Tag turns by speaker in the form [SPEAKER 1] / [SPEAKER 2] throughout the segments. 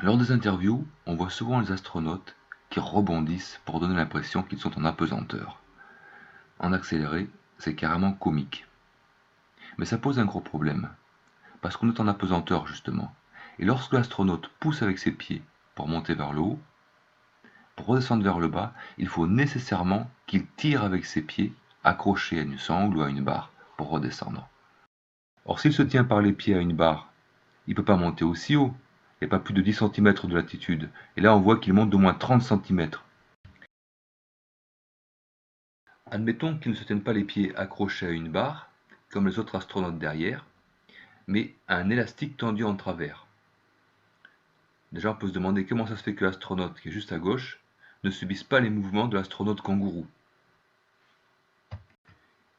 [SPEAKER 1] Lors des interviews, on voit souvent les astronautes qui rebondissent pour donner l'impression qu'ils sont en apesanteur. En accéléré, c'est carrément comique. Mais ça pose un gros problème, parce qu'on est en apesanteur justement. Et lorsque l'astronaute pousse avec ses pieds pour monter vers le haut, pour redescendre vers le bas, il faut nécessairement qu'il tire avec ses pieds accrochés à une sangle ou à une barre pour redescendre. Or s'il se tient par les pieds à une barre, il ne peut pas monter aussi haut. Il n'y a pas plus de 10 cm de latitude. Et là on voit qu'il monte d'au moins 30 cm. Admettons qu'il ne se tienne pas les pieds accrochés à une barre, comme les autres astronautes derrière, mais à un élastique tendu en travers. Déjà on peut se demander comment ça se fait que l'astronaute qui est juste à gauche ne subisse pas les mouvements de l'astronaute kangourou.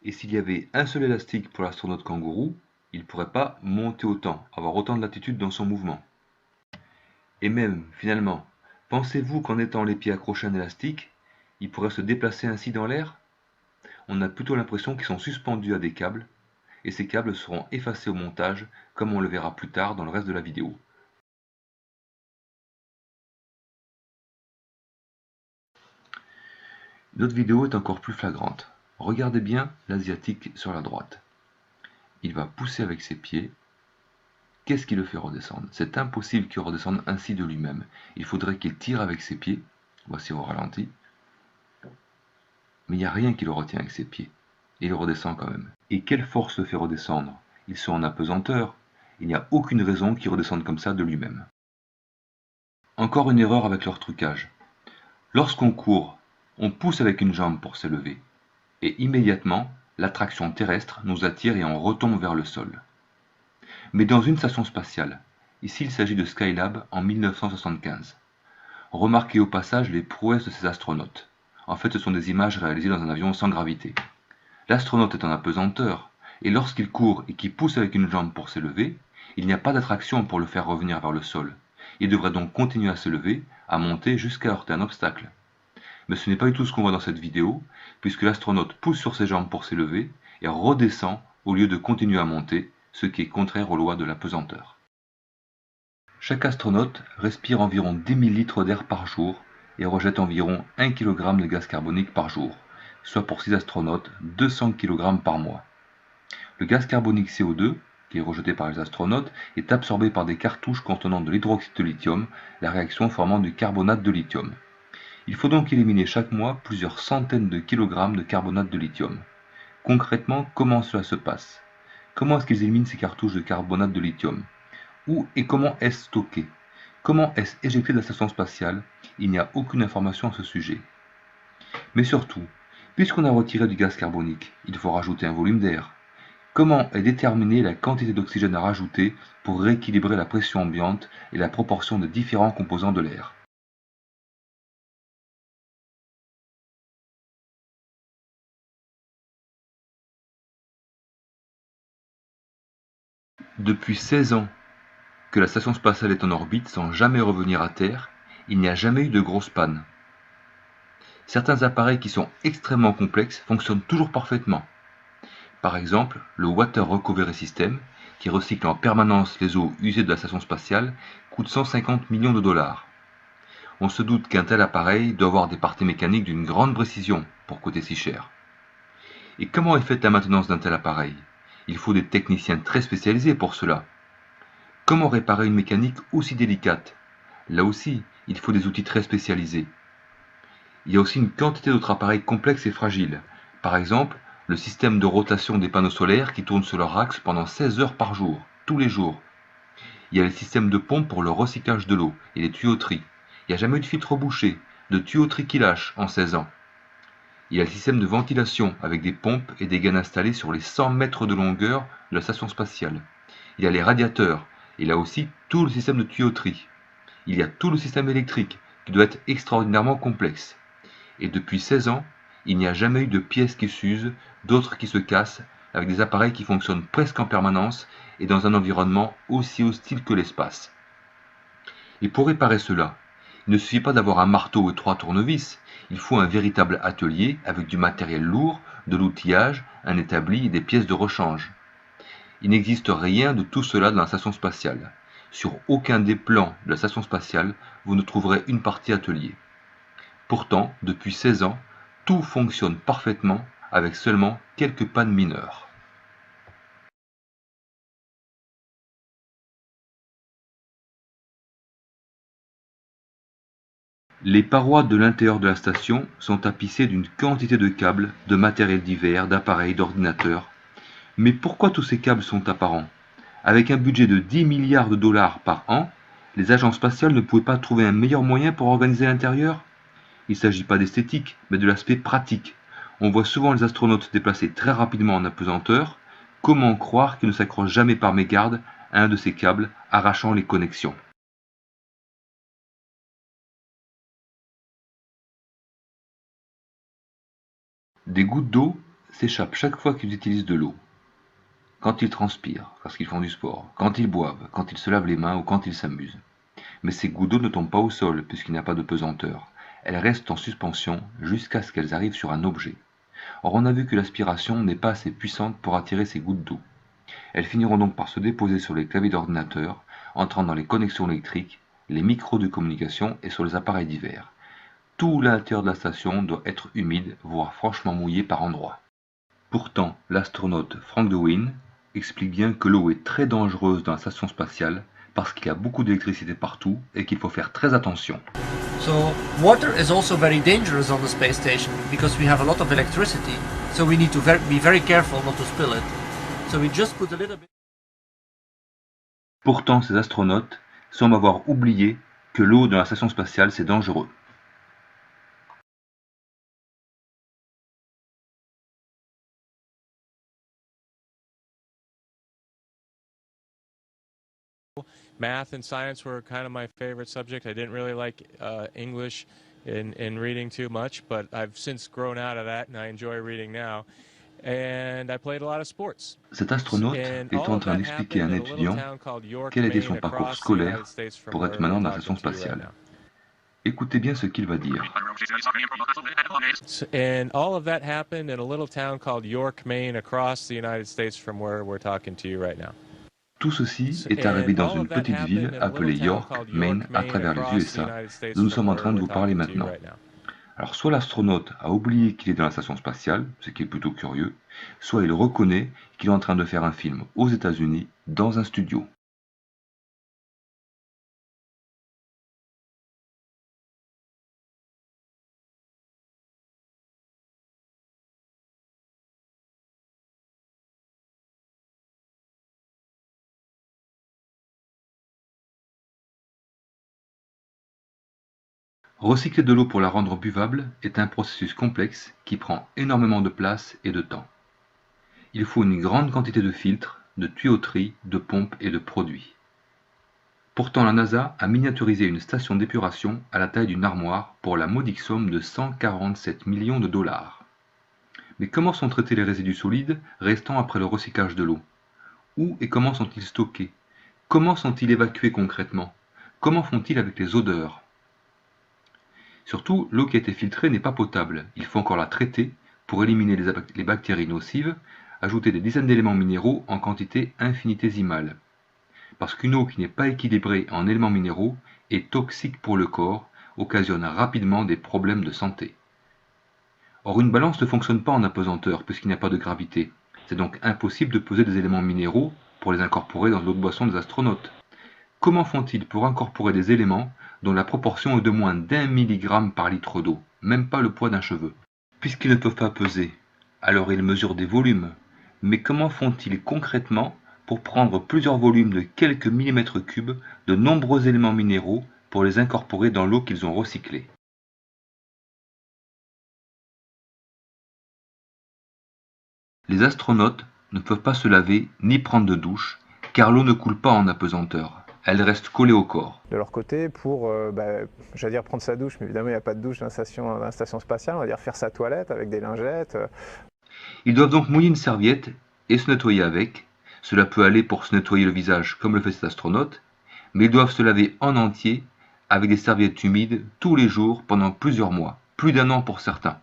[SPEAKER 1] Et s'il y avait un seul élastique pour l'astronaute kangourou, il ne pourrait pas monter autant, avoir autant de latitude dans son mouvement. Et même, finalement, pensez-vous qu'en étant les pieds accrochés à un élastique, il pourrait se déplacer ainsi dans l'air? On a plutôt l'impression qu'ils sont suspendus à des câbles, et ces câbles seront effacés au montage, comme on le verra plus tard dans le reste de la vidéo. L'autre vidéo est encore plus flagrante. Regardez bien l'asiatique sur la droite. Il va pousser avec ses pieds. Qu'est-ce qui le fait redescendre? C'est impossible qu'il redescende ainsi de lui-même. Il faudrait qu'il tire avec ses pieds. Voici au ralenti. Mais il n'y a rien qui le retient avec ses pieds. Et il redescend quand même. Et quelle force le fait redescendre? Ils sont en apesanteur. Il n'y a aucune raison qu'il redescende comme ça de lui-même. Encore une erreur avec leur trucage. Lorsqu'on court, on pousse avec une jambe pour s'élever. Et immédiatement, l'attraction terrestre nous attire et on retombe vers le sol. Mais dans une station spatiale, ici il s'agit de Skylab en 1975. Remarquez au passage les prouesses de ces astronautes. En fait, ce sont des images réalisées dans un avion sans gravité. L'astronaute est en apesanteur, et lorsqu'il court et qu'il pousse avec une jambe pour s'élever, il n'y a pas d'attraction pour le faire revenir vers le sol. Il devrait donc continuer à s'élever, à monter jusqu'à heurter un obstacle. Mais ce n'est pas du tout ce qu'on voit dans cette vidéo, puisque l'astronaute pousse sur ses jambes pour s'élever et redescend au lieu de continuer à monter, ce qui est contraire aux lois de la pesanteur. Chaque astronaute respire environ 10 000 litres d'air par jour et rejette environ 1 kg de gaz carbonique par jour, soit pour 6 astronautes 200 kg par mois. Le gaz carbonique CO2, qui est rejeté par les astronautes, est absorbé par des cartouches contenant de l'hydroxyde de lithium, la réaction formant du carbonate de lithium. Il faut donc éliminer chaque mois plusieurs centaines de kilogrammes de carbonate de lithium. Concrètement, comment cela se passe? Comment est-ce qu'ils éliminent ces cartouches de carbonate de lithium? Où et comment est-ce stocké? Comment est-ce éjecté de la station spatiale? Il n'y a aucune information à ce sujet. Mais surtout, puisqu'on a retiré du gaz carbonique, il faut rajouter un volume d'air. Comment est déterminée la quantité d'oxygène à rajouter pour rééquilibrer la pression ambiante et la proportion des différents composants de l'air? Depuis 16 ans que la station spatiale est en orbite sans jamais revenir à Terre, il n'y a jamais eu de grosse panne. Certains appareils qui sont extrêmement complexes fonctionnent toujours parfaitement. Par exemple, le Water Recovery System, qui recycle en permanence les eaux usées de la station spatiale, coûte 150 millions de dollars. On se doute qu'un tel appareil doit avoir des parties mécaniques d'une grande précision pour coûter si cher. Et comment est faite la maintenance d'un tel appareil? Il faut des techniciens très spécialisés pour cela. Comment réparer une mécanique aussi délicate? Là aussi, il faut des outils très spécialisés. Il y a aussi une quantité d'autres appareils complexes et fragiles. Par exemple, le système de rotation des panneaux solaires qui tournent sur leur axe pendant 16 heures par jour, tous les jours. Il y a les systèmes de pompe pour le recyclage de l'eau et les tuyauteries. Il n'y a jamais eu de filtre bouché, de tuyauterie qui lâche en 16 ans. Il y a le système de ventilation avec des pompes et des gaines installées sur les 100 mètres de longueur de la station spatiale. Il y a les radiateurs, et là aussi tout le système de tuyauterie. Il y a tout le système électrique, qui doit être extraordinairement complexe. Et depuis 16 ans, il n'y a jamais eu de pièces qui s'usent, d'autres qui se cassent, avec des appareils qui fonctionnent presque en permanence et dans un environnement aussi hostile que l'espace. Et pour réparer cela, il ne suffit pas d'avoir un marteau et 3 tournevis, il faut un véritable atelier avec du matériel lourd, de l'outillage, un établi et des pièces de rechange. Il n'existe rien de tout cela dans la station spatiale. Sur aucun des plans de la station spatiale, vous ne trouverez une partie atelier. Pourtant, depuis 16 ans, tout fonctionne parfaitement avec seulement quelques pannes mineures. Les parois de l'intérieur de la station sont tapissées d'une quantité de câbles, de matériel divers, d'appareils, d'ordinateurs. Mais pourquoi tous ces câbles sont apparents? Avec un budget de 10 milliards de dollars par an, les agences spatiales ne pouvaient pas trouver un meilleur moyen pour organiser l'intérieur? Il ne s'agit pas d'esthétique, mais de l'aspect pratique. On voit souvent les astronautes se déplacer très rapidement en apesanteur. Comment croire qu'ils ne s'accrochent jamais par mégarde à un de ces câbles, arrachant les connexions? Des gouttes d'eau s'échappent chaque fois qu'ils utilisent de l'eau. Quand ils transpirent, parce qu'ils font du sport, quand ils boivent, quand ils se lavent les mains ou quand ils s'amusent. Mais ces gouttes d'eau ne tombent pas au sol puisqu'il n'y a pas de pesanteur. Elles restent en suspension jusqu'à ce qu'elles arrivent sur un objet. Or on a vu que l'aspiration n'est pas assez puissante pour attirer ces gouttes d'eau. Elles finiront donc par se déposer sur les claviers d'ordinateur, entrant dans les connexions électriques, les micros de communication et sur les appareils divers. Tout l'intérieur de la station doit être humide, voire franchement mouillé par endroits. Pourtant, l'astronaute Frank DeWine explique bien que l'eau est très dangereuse dans la station spatiale parce qu'il y a beaucoup d'électricité partout et qu'il faut faire très attention.
[SPEAKER 2] So water is also very dangerous on the space station because we have a lot of electricity. So we need to be very careful not to spill it. So we just put a little bit.
[SPEAKER 1] Pourtant, ces astronautes semblent avoir oublié que l'eau dans la station spatiale c'est dangereux.
[SPEAKER 3] Math and science were kind of my favorite subject. I didn't really like English in reading too much, but I've since grown out of that and I enjoy reading now. And I played a lot of sports.
[SPEAKER 1] Cet astronaute
[SPEAKER 3] And
[SPEAKER 1] est
[SPEAKER 3] all
[SPEAKER 1] en
[SPEAKER 3] of
[SPEAKER 1] train
[SPEAKER 3] that
[SPEAKER 1] d'expliquer à
[SPEAKER 3] happened
[SPEAKER 1] un
[SPEAKER 3] in a little
[SPEAKER 1] étudiant
[SPEAKER 3] town called York,
[SPEAKER 1] quel était
[SPEAKER 3] Maine,
[SPEAKER 1] son parcours
[SPEAKER 3] across the United
[SPEAKER 1] scolaire
[SPEAKER 3] States from
[SPEAKER 1] pour être
[SPEAKER 3] where we're
[SPEAKER 1] maintenant dans la
[SPEAKER 3] talking
[SPEAKER 1] station
[SPEAKER 3] to you right
[SPEAKER 1] spatiale.
[SPEAKER 3] now.
[SPEAKER 1] Écoutez bien ce qu'il va dire.
[SPEAKER 3] And all of that happened in a little town called York, Maine, across the United States from where we're talking to you right now.
[SPEAKER 1] Tout ceci est arrivé dans une petite ville appelée York, Maine, à travers les USA, dont nous sommes en train de vous parler maintenant. Alors soit l'astronaute a oublié qu'il est dans la station spatiale, ce qui est plutôt curieux, soit il reconnaît qu'il est en train de faire un film aux États-Unis, dans un studio. Recycler de l'eau pour la rendre buvable est un processus complexe qui prend énormément de place et de temps. Il faut une grande quantité de filtres, de tuyauteries, de pompes et de produits. Pourtant la NASA a miniaturisé une station d'épuration à la taille d'une armoire pour la modique somme de 147 millions de dollars. Mais comment sont traités les résidus solides restant après le recyclage de l'eau? Où et comment sont-ils stockés? Comment sont-ils évacués concrètement? Comment font-ils avec les odeurs? Surtout, l'eau qui a été filtrée n'est pas potable, il faut encore la traiter pour éliminer les bactéries nocives, ajouter des dizaines d'éléments minéraux en quantité infinitésimale. Parce qu'une eau qui n'est pas équilibrée en éléments minéraux est toxique pour le corps, occasionne rapidement des problèmes de santé. Or une balance ne fonctionne pas en apesanteur puisqu'il n'y a pas de gravité. C'est donc impossible de peser des éléments minéraux pour les incorporer dans l'eau de boisson des astronautes. Comment font-ils pour incorporer des éléments dont la proportion est de moins d'1 milligramme par litre d'eau, même pas le poids d'un cheveu? Puisqu'ils ne peuvent pas peser, alors ils mesurent des volumes. Mais comment font-ils concrètement pour prendre plusieurs volumes de quelques millimètres cubes de nombreux éléments minéraux pour les incorporer dans l'eau qu'ils ont recyclée? Les astronautes ne peuvent pas se laver ni prendre de douche, car l'eau ne coule pas en apesanteur. Elle reste collée au corps.
[SPEAKER 4] De leur côté, pour, j'allais dire prendre sa douche, mais évidemment il n'y a pas de douche dans la station spatiale, on va dire faire sa toilette avec des lingettes.
[SPEAKER 1] Ils doivent donc mouiller une serviette et se nettoyer avec. Cela peut aller pour se nettoyer le visage comme le fait cet astronaute, mais ils doivent se laver en entier avec des serviettes humides tous les jours pendant plusieurs mois, plus d'1 an pour certains.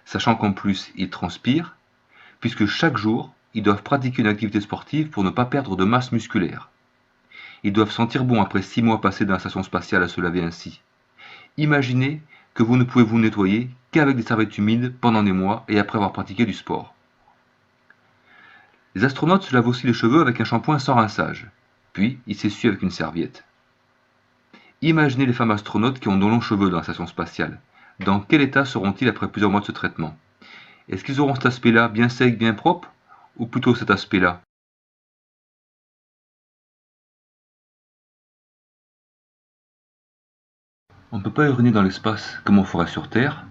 [SPEAKER 1] Sachant qu'en plus ils transpirent, puisque chaque jour ils doivent pratiquer une activité sportive pour ne pas perdre de masse musculaire. Ils doivent sentir bon après 6 mois passés dans la station spatiale à se laver ainsi. Imaginez que vous ne pouvez vous nettoyer qu'avec des serviettes humides pendant des mois et après avoir pratiqué du sport. Les astronautes se lavent aussi les cheveux avec un shampoing sans rinçage, puis ils s'essuient avec une serviette. Imaginez les femmes astronautes qui ont de longs cheveux dans la station spatiale. Dans quel état seront-ils après plusieurs mois de ce traitement? Est-ce qu'ils auront cet aspect-là bien sec, bien propre, ou plutôt cet aspect-là? On ne peut pas uriner dans l'espace comme on ferait sur Terre,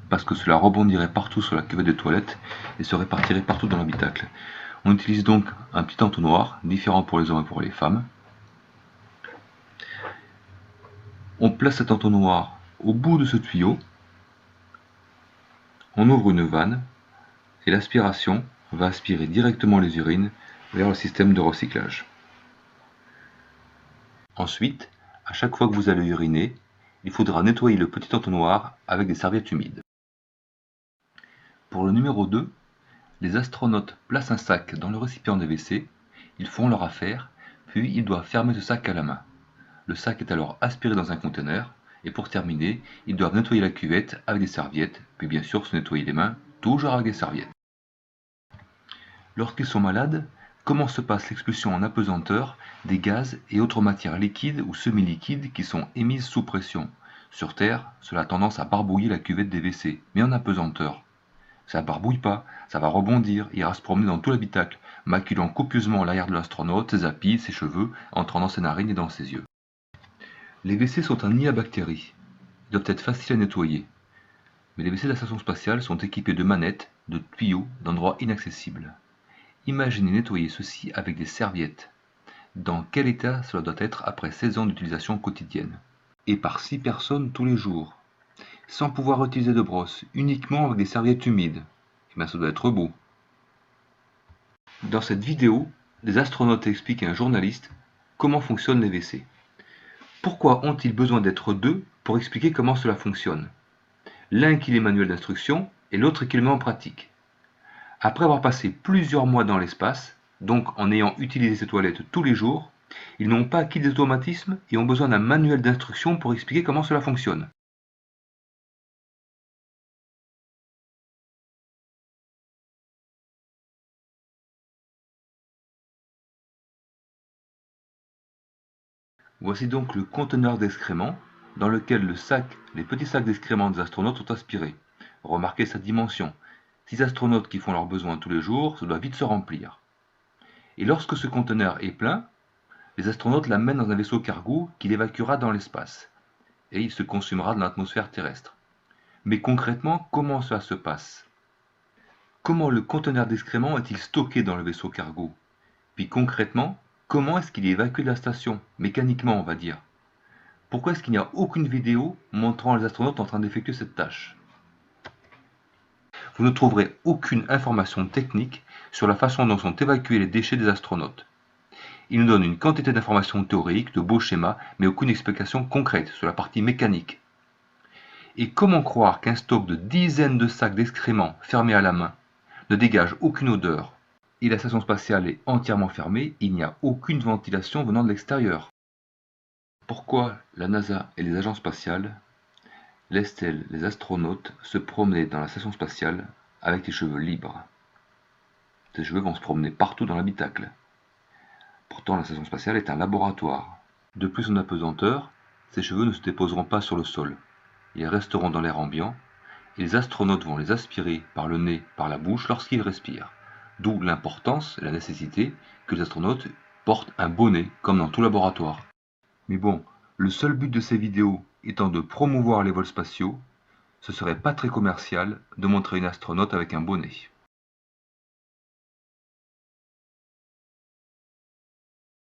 [SPEAKER 1] parce que cela rebondirait partout sur la cuvette des toilettes et se répartirait partout dans l'habitacle. On utilise donc un petit entonnoir, différent pour les hommes et pour les femmes. On place cet entonnoir au bout de ce tuyau, on ouvre une vanne, et l'aspiration va aspirer directement les urines vers le système de recyclage. Ensuite, à chaque fois que vous allez uriner, il faudra nettoyer le petit entonnoir avec des serviettes humides. Pour le numéro 2, les astronautes placent un sac dans le récipient des WC, ils font leur affaire, puis ils doivent fermer ce sac à la main. Le sac est alors aspiré dans un conteneur, et pour terminer, ils doivent nettoyer la cuvette avec des serviettes, puis bien sûr se nettoyer les mains, toujours avec des serviettes. Lorsqu'ils sont malades, comment se passe l'expulsion en apesanteur des gaz et autres matières liquides ou semi-liquides qui sont émises sous pression? Sur Terre, cela a tendance à barbouiller la cuvette des WC, mais en apesanteur. Ça ne barbouille pas, ça va rebondir, ira se promener dans tout l'habitacle, maculant copieusement l'arrière de l'astronaute, ses habits, ses cheveux, entrant dans ses narines et dans ses yeux. Les WC sont un nid à bactéries. Ils doivent être faciles à nettoyer. Mais les WC de la station spatiale sont équipés de manettes, de tuyaux, d'endroits inaccessibles. Imaginez nettoyer ceci avec des serviettes. Dans quel état cela doit être après 16 ans d'utilisation quotidienne? Et par 6 personnes tous les jours. Sans pouvoir utiliser de brosse, uniquement avec des serviettes humides. Eh bien, ça doit être beau. Dans cette vidéo, des astronautes expliquent à un journaliste comment fonctionnent les WC. Pourquoi ont-ils besoin d'être deux pour expliquer comment cela fonctionne? L'un qui les manuels d'instruction et l'autre qui le met en pratique. Après avoir passé plusieurs mois dans l'espace, donc en ayant utilisé ces toilettes tous les jours, ils n'ont pas acquis des automatismes et ont besoin d'un manuel d'instruction pour expliquer comment cela fonctionne. Voici donc le conteneur d'excréments dans lequel les petits sacs d'excréments des astronautes sont aspirés. Remarquez sa dimension. 6 astronautes qui font leurs besoins tous les jours, ça doit vite se remplir. Et lorsque ce conteneur est plein, les astronautes l'amènent dans un vaisseau cargo qui l'évacuera dans l'espace. Et il se consumera dans l'atmosphère terrestre. Mais concrètement, comment cela se passe? Comment le conteneur d'excréments est-il stocké dans le vaisseau cargo? Puis concrètement, comment est-ce qu'il est évacué de la station? Mécaniquement, on va dire. Pourquoi est-ce qu'il n'y a aucune vidéo montrant les astronautes en train d'effectuer cette tâche? Vous ne trouverez aucune information technique sur la façon dont sont évacués les déchets des astronautes. Il nous donne une quantité d'informations théoriques, de beaux schémas, mais aucune explication concrète sur la partie mécanique. Et comment croire qu'un stock de dizaines de sacs d'excréments fermés à la main ne dégage aucune odeur et la station spatiale est entièrement fermée, il n'y a aucune ventilation venant de l'extérieur? Pourquoi la NASA et les agences spatiales laissent-elles les astronautes se promener dans la station spatiale avec les cheveux libres? Ces cheveux vont se promener partout dans l'habitacle. Pourtant, la station spatiale est un laboratoire. De plus en apesanteur, ces cheveux ne se déposeront pas sur le sol. Ils resteront dans l'air ambiant, et les astronautes vont les aspirer par le nez, par la bouche lorsqu'ils respirent. D'où l'importance et la nécessité que les astronautes portent un bonnet, comme dans tout laboratoire. Mais bon, le seul but de ces vidéos étant de promouvoir les vols spatiaux, ce serait pas très commercial de montrer une astronaute avec un bonnet.